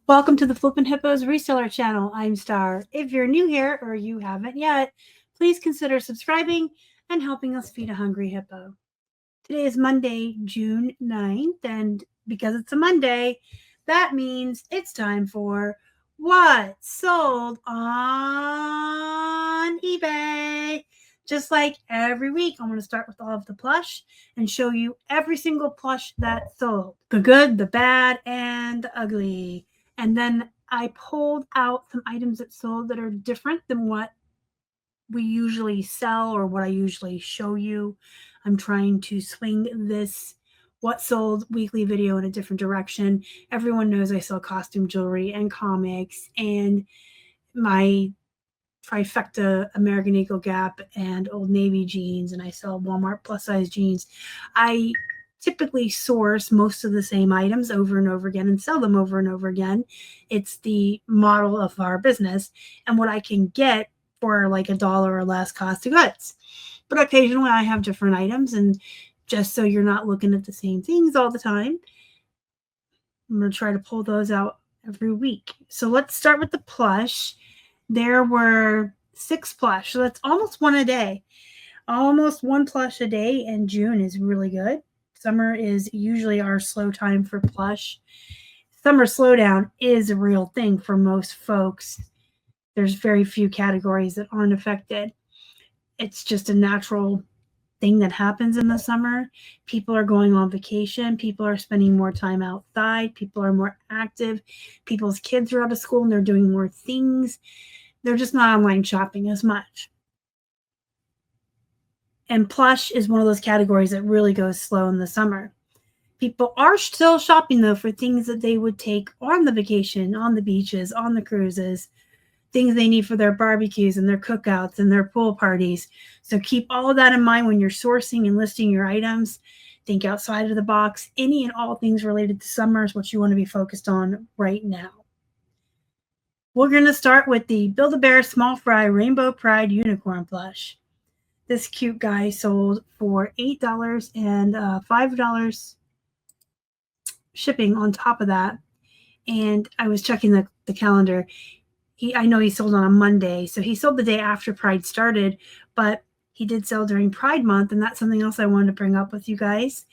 Welcome to the Flippin' Hippos reseller channel. I'm Star. If you're new here or you haven't yet, please consider subscribing and helping us feed a hungry hippo. Today is Monday, June 9th, and because it's a Monday, that means it's time for What's Sold on eBay. Just like every week, I'm going to start with all of the plush and show you every single plush that sold. The good, the bad, and the ugly. And then I pulled out some items that sold that are different than what we usually sell or what I usually show you. I'm trying to swing this what sold weekly video in a different direction. Everyone knows I sell costume jewelry and comics and my trifecta American Eagle Gap and Old Navy jeans, and I sell Walmart plus size jeans. I typically source most of the same items over and over again and sell them over and over again. It's the model of our business and what I can get for like $1 or less cost of goods. But occasionally I have different items, and just so you're not looking at the same things all the time, I'm going to try to pull those out every week. So let's start with the plush. There were 6 plush, so that's almost one a day. Almost 1 plush a day, and June is really good. Summer is usually our slow time for plush. Summer slowdown is a real thing for most folks. There's very few categories that aren't affected. It's just a natural thing that happens in the summer. People are going on vacation. People are spending more time outside. People are more active. People's kids are out of school and they're doing more things. They're just not online shopping as much. And plush is one of those categories that really goes slow in the summer. People are still shopping, though, for things that they would take on the vacation, on the beaches, on the cruises, things they need for their barbecues and their cookouts and their pool parties. So keep all of that in mind when you're sourcing and listing your items. Think outside of the box. Any and all things related to summer is what you want to be focused on right now. We're going to start with the Build-A-Bear Small Fry Rainbow Pride Unicorn Plush. This cute guy sold for $8 and $5 shipping on top of that. And I was checking the calendar. I know he sold on a Monday, so he sold the day after Pride started, but he did sell during Pride Month, and that's something else I wanted to bring up with you guys.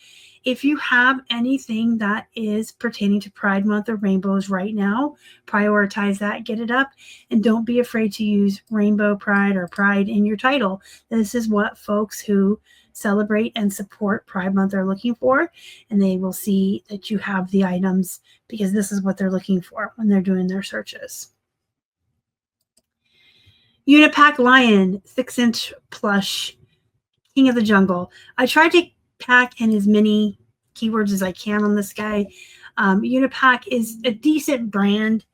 If you have anything that is pertaining to Pride Month or rainbows right now, prioritize that, get it up, and don't be afraid to use Rainbow Pride or Pride in your title. This is what folks who celebrate and support Pride Month are looking for, and they will see that you have the items because this is what they're looking for when they're doing their searches. Unipack Lion 6-inch plush King of the Jungle. I tried to pack in as many keywords as I can on this guy. Unipack is a decent brand.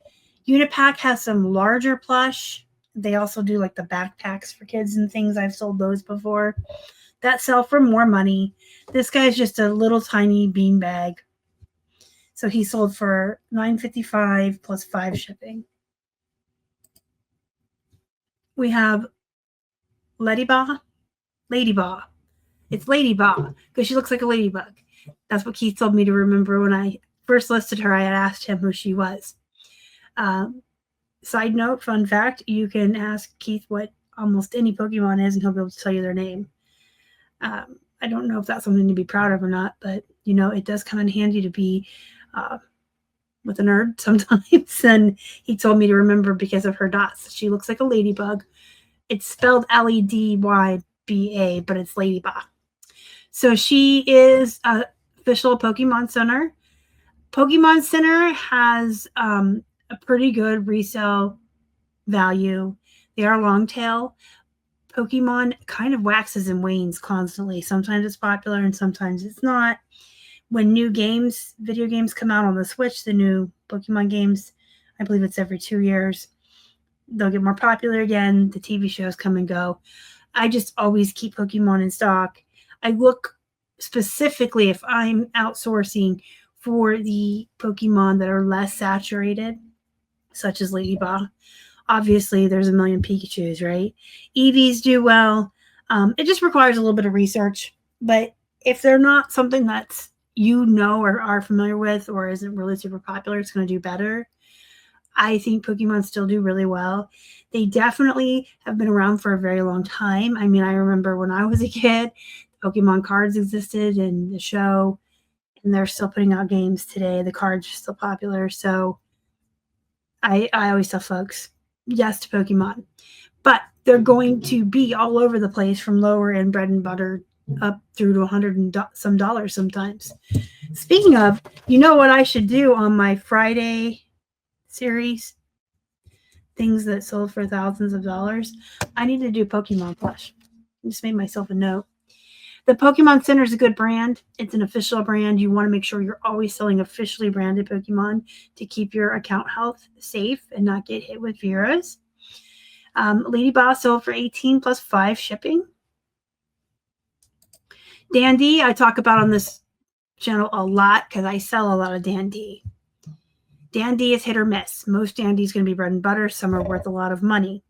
Unipack has some larger plush. They also do like the backpacks for kids and things. I've sold those before that sell for more money. This guy's just a little tiny bean bag. So he sold for $9.55 plus 5 shipping. We have Ladybah. It's Ladybah because she looks like a ladybug. That's what Keith told me to remember when I first listed her. I had asked him who she was. Side note, fun fact, you can ask Keith what almost any Pokemon is and he'll be able to tell you their name. I don't know if that's something to be proud of or not, but you know, it does come in handy to be with a nerd sometimes. And he told me to remember because of her dots. She looks like a ladybug. It's spelled Ledybah, but it's Ladybah. So she is official Pokemon Center. Pokemon Center has a pretty good resale value. They are long tail. Pokemon kind of waxes and wanes constantly. Sometimes it's popular and sometimes it's not. When new games, video games come out on the Switch, the new Pokemon games, I believe it's every 2 years, they'll get more popular again. The TV shows come and go. I just always keep Pokemon in stock. I look specifically if I'm outsourcing for the Pokemon that are less saturated, such as Ladybah. Obviously, there's a million Pikachus, right? Eevees do well. It just requires a little bit of research. But if they're not something that's you know or are familiar with or isn't really super popular, it's going to do better. I think Pokemon still do really well. They definitely have been around for a very long time. I mean, I remember when I was a kid, Pokemon cards existed in the show, and they're still putting out games today. The cards are still popular. So I always tell folks, yes to Pokemon. But they're going to be all over the place from lower end bread and butter up through to $100 and some dollars sometimes. Speaking of, you know what I should do on my Friday series? Things that sold for thousands of dollars. I need to do Pokemon Plush. I just made myself a note. The Pokemon Center is a good brand. It's an official brand. You want to make sure you're always selling officially branded Pokemon to keep your account health safe and not get hit with virus. Lady Boss sold for $18 plus 5 shipping. Dandy, I talk about on this channel a lot because I sell a lot of Dandy. Dandy is hit or miss. Most Dandy is going to be bread and butter. Some are worth a lot of money.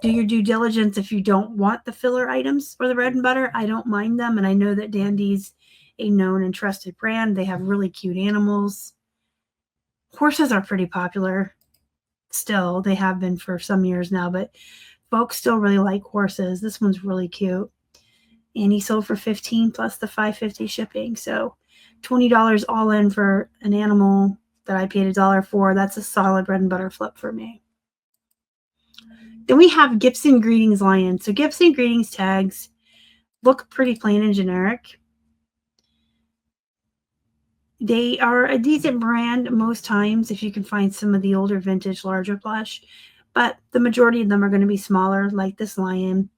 Do your due diligence if you don't want the filler items for the bread and butter. I don't mind them, and I know that Dandy's a known and trusted brand. They have really cute animals. Horses are pretty popular still. They have been for some years now, but folks still really like horses. This one's really cute. And he sold for $15 plus the $5.50 shipping. So $20 all in for an animal that I paid $1 for. That's a solid bread and butter flip for me. Then we have Gifts and Greetings Lion. So Gifts and Greetings tags look pretty plain and generic. They are a decent brand most times if you can find some of the older vintage larger plush, but the majority of them are going to be smaller, like this lion,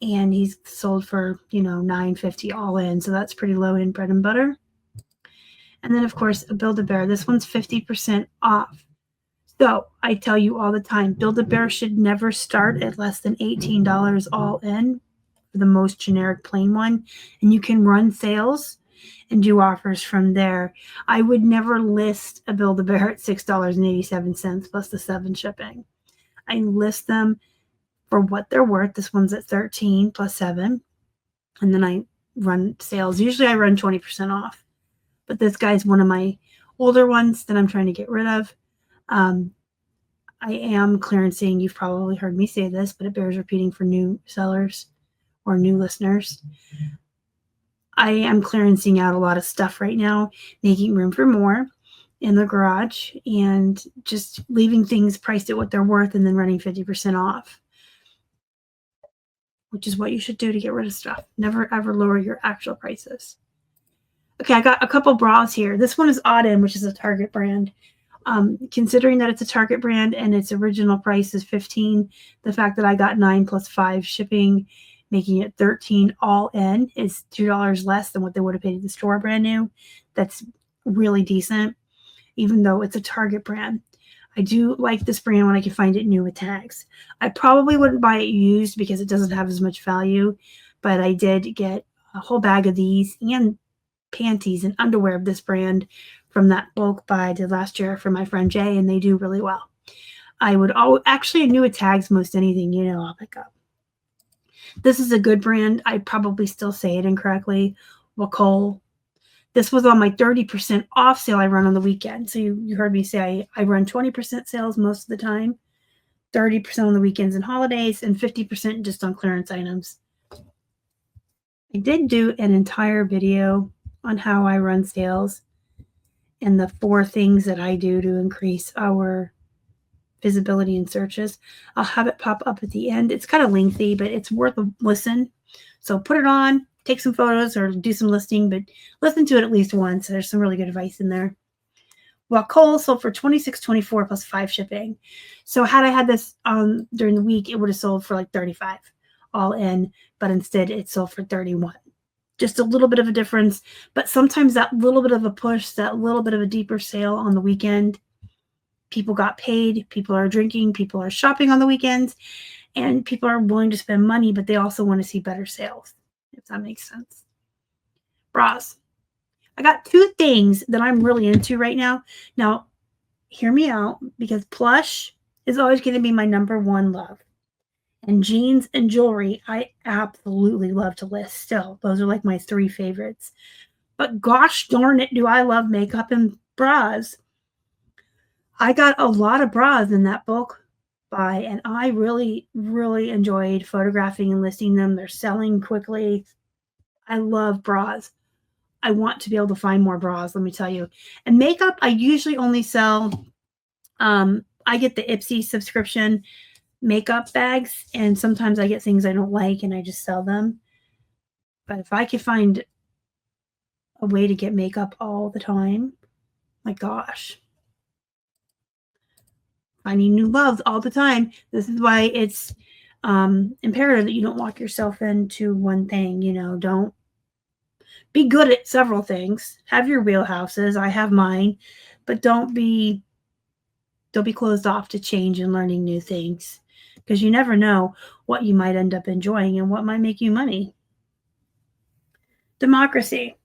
and he's sold for $9.50 all in, so that's pretty low in bread and butter. And then of course a Build-A-Bear. This one's 50% off. So I tell you all the time, Build-A-Bear should never start at less than $18 all in for the most generic plain one, and you can run sales and do offers from there. I would never list a Build-A-Bear at $6.87 plus the 7 shipping. I list them for what they're worth. This one's at $13 plus 7, and then I run sales. Usually I run 20% off, but this guy's one of my older ones that I'm trying to get rid of. I am clearancing. You've probably heard me say this, but it bears repeating for new sellers or new listeners. I am clearancing out a lot of stuff right now, making room for more in the garage and just leaving things priced at what they're worth and then running 50% off, which is what you should do to get rid of stuff. Never, ever lower your actual prices. Okay, I got a couple bras here. This one is Auden, which is a Target brand. Considering that it's a Target brand and its original price is $15, the fact that I got 9 plus 5 shipping, making it $13 all in, is $2 less than what they would have paid at the store brand new. That's really decent, even though it's a Target brand. I do like this brand when I can find it new with tags. I probably wouldn't buy it used because it doesn't have as much value, but I did get a whole bag of these and panties and underwear of this brand from that bulk buy I did last year for my friend Jay, and they do really well. I would actually new with tags, most anything, I'll pick up. This is a good brand. I probably still say it incorrectly. Wacol. This was on my 30% off sale I run on the weekend. So you heard me say I run 20% sales most of the time, 30% on the weekends and holidays, and 50% just on clearance items. I did do an entire video on how I run sales and the 4 things that I do to increase our visibility in searches. I'll have it pop up at the end. It's kind of lengthy, but it's worth a listen. So put it on, take some photos or do some listing, but listen to it at least once. There's some really good advice in there. Well, Cole sold for $26.24 plus 5 shipping. So had I had this during the week, it would have sold for like $35 all in, but instead it sold for $31. Just a little bit of a difference, but sometimes that little bit of a push, that little bit of a deeper sale on the weekend, people got paid, people are drinking, people are shopping on the weekends, and people are willing to spend money, but they also want to see better sales, if that makes sense. Bras. I got 2 things that I'm really into right now. Now, hear me out, because Plush is always going to be my number 1 love. And jeans and jewelry, I absolutely love to list still. Those are like my 3 favorites. But gosh darn it, do I love makeup and bras. I got a lot of bras in that bulk buy, and I really, really enjoyed photographing and listing them. They're selling quickly. I love bras. I want to be able to find more bras, let me tell you. And makeup, I usually only sell, I get the Ipsy subscription makeup bags, and sometimes I get things I don't like and I just sell them. But if I could find a way to get makeup all the time, my gosh. Finding new loves all the time. This is why it's imperative that you don't lock yourself into one thing. You know, don't be good at several things. Have your wheelhouses. I have mine, but don't be closed off to change and learning new things, because you never know what you might end up enjoying and what might make you money. Democracy.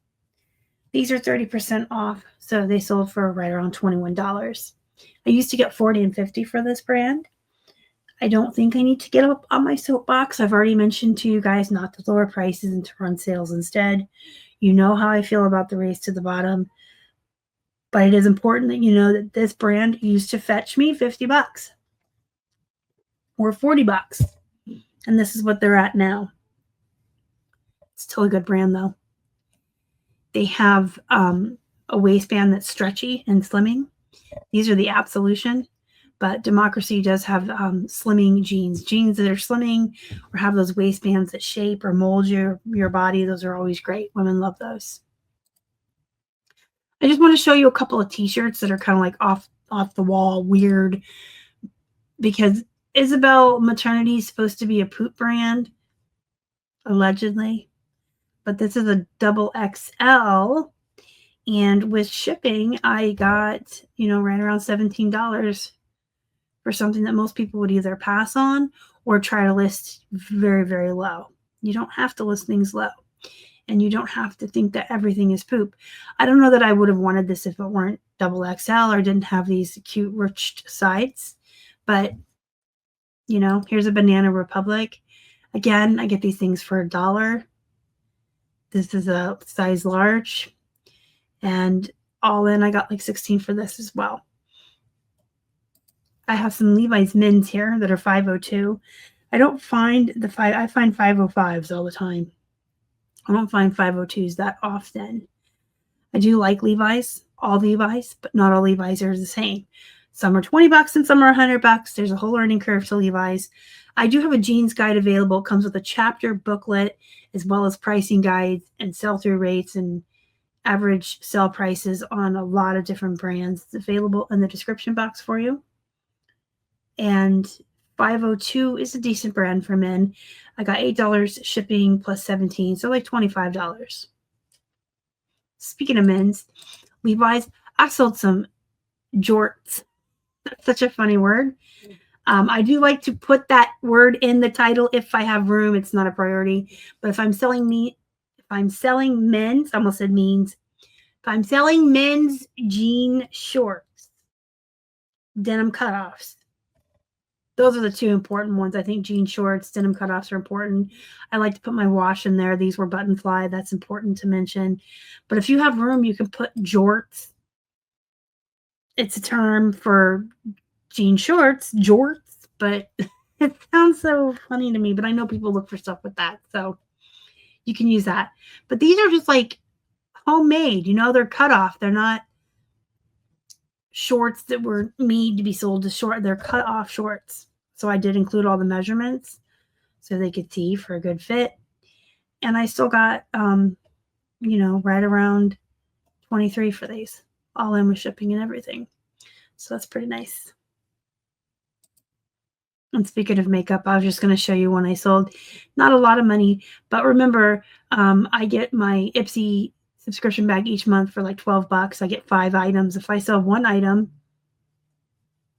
These are 30% off, so they sold for right around $21. I used to get 40 and 50 for this brand. I don't think I need to get up on my soapbox. I've already mentioned to you guys not to lower prices and to run sales instead. You know how I feel about the race to the bottom. But it is important that you know that this brand used to fetch me $50 or $40. And this is what they're at now. It's still a good brand though. They have a waistband that's stretchy and slimming. These are the Absolution, but Democracy does have slimming jeans. Jeans that are slimming or have those waistbands that shape or mold your body. Those are always great. Women love those. I just want to show you a couple of t-shirts that are kind of like off the wall, weird, because Isabel Maternity is supposed to be a poop brand, allegedly, but this is a double XL. And with shipping, I got, right around $17 for something that most people would either pass on or try to list very, very low. You don't have to list things low, and you don't have to think that everything is poop. I don't know that I would have wanted this if it weren't double XL or didn't have these cute ruched sides, but here's a Banana Republic. Again, I get these things for $1. This is a size large. And all in, I got like 16 for this as well. I have some Levi's men's here that are 502. I don't find I find 505s all the time. I don't find 502s that often. I do like Levi's, all Levi's, but not all Levi's are the same. Some are $20 and some are $100. There's a whole learning curve to Levi's. I do have a jeans guide available. It comes with a chapter booklet as well as pricing guides and sell-through rates and average sell prices on a lot of different brands. It's available in the description box for you. And 502 is a decent brand for men. I got $8 shipping plus 17, so like $25. Speaking of men's, Levi's, I sold some jorts. That's such a funny word. I do like to put that word in the title if I have room. It's not a priority. But if I'm selling men's, I almost said means. If I'm selling men's jean shorts, denim cutoffs, those are the two important ones. I think jean shorts, denim cutoffs are important. I like to put my wash in there. These were button fly. That's important to mention. But if you have room, you can put jorts. It's a term for jean shorts, jorts, but it sounds so funny to me. But I know people look for stuff with that, so you can use that. But these are just like homemade. They're cut off. They're not shorts that were made to be sold as short. They're cut off shorts. So I did include all the measurements so they could see for a good fit. And I still got, right around 23 for these, all in with shipping and everything. So that's pretty nice. And speaking of makeup, I was just going to show you one I sold. Not a lot of money, but remember, I get my Ipsy subscription bag each month for like $12. I get 5 items. If I sell one item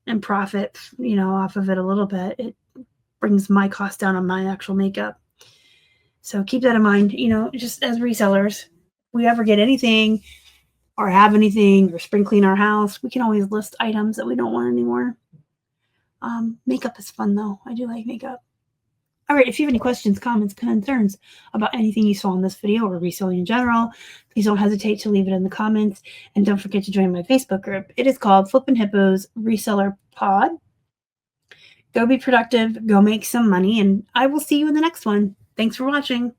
and profit, off of it a little bit, it brings my cost down on my actual makeup. So keep that in mind. Just as resellers, if we ever get anything or have anything or spring clean our house, we can always list items that we don't want anymore. Makeup is fun though. I do like makeup. All right, if you have any questions, comments, concerns about anything you saw in this video or reselling in general, please don't hesitate to leave it in the comments. And don't forget to join my Facebook group. It is called Flippin' Hippos Reseller Pod. Go be productive, go make some money, and I will see you in the next one. Thanks for watching.